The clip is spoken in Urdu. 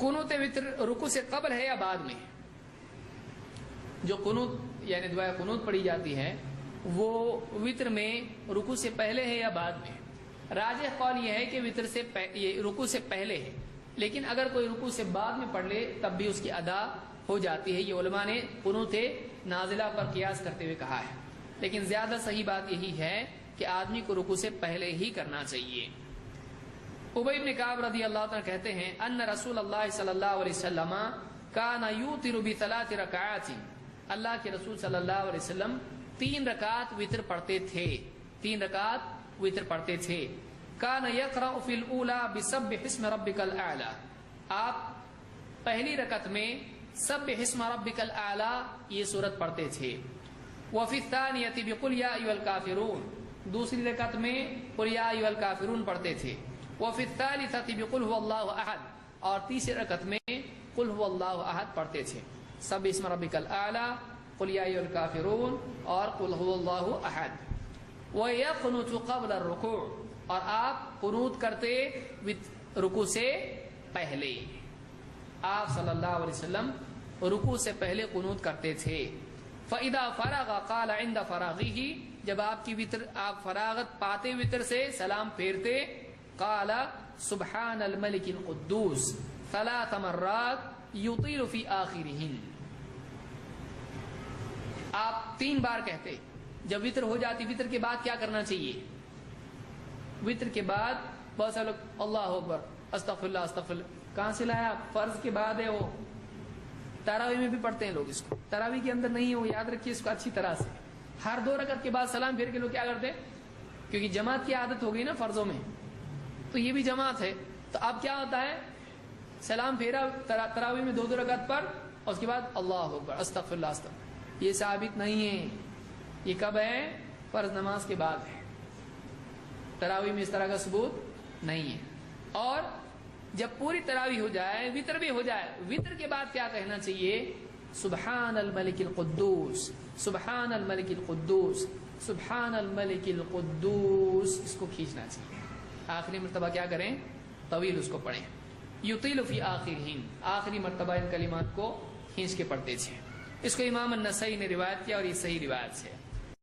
قنوت وتر رکوع سے قبل ہے یا بعد میں؟ جو قنوت یعنی دعائے قنوت پڑھی جاتی ہے وہ وتر میں رکوع سے پہلے ہے یا بعد میں؟ راجح قول یہ ہے کہ وتر سے یہ رکوع سے پہلے ہے، لیکن اگر کوئی رکوع سے بعد میں پڑھ لے تب بھی اس کی ادا ہو جاتی ہے۔ یہ علماء نے قنوت نازلہ پر قیاس کرتے ہوئے کہا ہے، لیکن زیادہ صحیح بات یہی ہے کہ آدمی کو رکوع سے پہلے ہی کرنا چاہیے۔ ابی بن کعب رضی اللہ عنہ کہتے ہیں ان رسول اللہ صلی اللہ علیہ وسلم کان یوتر بثلاث رکعات، اللہ کے رسول صلی اللہ علیہ وسلم 3 رکعت وتر پڑھتے تھے، 3 رکعت وتر پڑھتے تھے۔ کان یقرأ فی الاولی بسبح اسم ربک الاعلی، آپ پہلی رکعت میں سبح اسم ربک الاعلی یہ سورت پڑھتے تھے۔ وفی الثانیۃ بقل یا ایھا الکافرون، دوسری رکعت میں قل یا ایھا الکافرون پڑھتے تھے۔ وفی الثالثۃ بقل هو اللہ احد، اور تیسری رکعت میں قل هو اللہ احد پڑھتے تھے۔ سبح اسم ربک الاعلی، قل یا ایھا الکافرون اور قل هو اللہ احد۔ وَيَقْنُتُ قَبْلَ الرُّكُوعِ، اور آپ قنوت کرتے رکوع سے پہلے، آپ صلی اللہ علیہ وسلم رکوع سے پہلے قنوت کرتے تھے۔ فَإِذَا فَرَغَ قَالَ عِنْدَ فَرَاغِهِ، جب آپ کی وتر آپ فراغت پاتے وتر سے سلام پھیرتے، قَالَ سُبْحَانَ الْمَلِكِ الْقُدُّوسِ 3 مرات يُطِيلُ فِي آخِرِهِنَّ، آپ 3 بار کہتے۔ جب وتر ہو جاتی، وتر کے بعد کیا کرنا چاہیے؟ وتر کے بعد بہت سارے لوگ اللہ اکبر استغفر اللہ استغفر اللہ، کہاں سے لایا؟ فرض کے بعد ہے، وہ تراویح میں بھی پڑھتے ہیں لوگ اس کو، تراویح کے اندر نہیں ہے وہ، یاد رکھیے اس کو اچھی طرح سے۔ ہر 2 رکعت کے بعد سلام پھیر کے لوگ کیا کرتے ہیں؟ کیونکہ جماعت کی عادت ہو گئی نا فرضوں میں، تو یہ بھی جماعت ہے، تو اب کیا ہوتا ہے؟ سلام پھیرا تراویح میں 2 رکعت پر، اور اس کے بعد اللہ اکبر استغفر اللہ استغفر، یہ ثابت نہیں ہے۔ یہ کب ہے؟ فرض نماز کے بعد ہے، تراویح میں اس طرح کا ثبوت نہیں ہے۔ اور جب پوری تراویح ہو جائے، وتر بھی ہو جائے، وتر کے بعد کیا کہنا چاہیے؟ سبحان الملک القدوس، سبحان الملک القدوس، سبحان الملک القدوس، اس کو کھینچنا چاہیے۔ آخری مرتبہ کیا کریں؟ طویل اس کو پڑھیں۔ یطیل فی آخرہن، آخری مرتبہ ان کلمات کو کھینچ کے پڑھتے تھے۔ اس کو امام النسائی نے روایت کیا اور یہ صحیح روایت ہے۔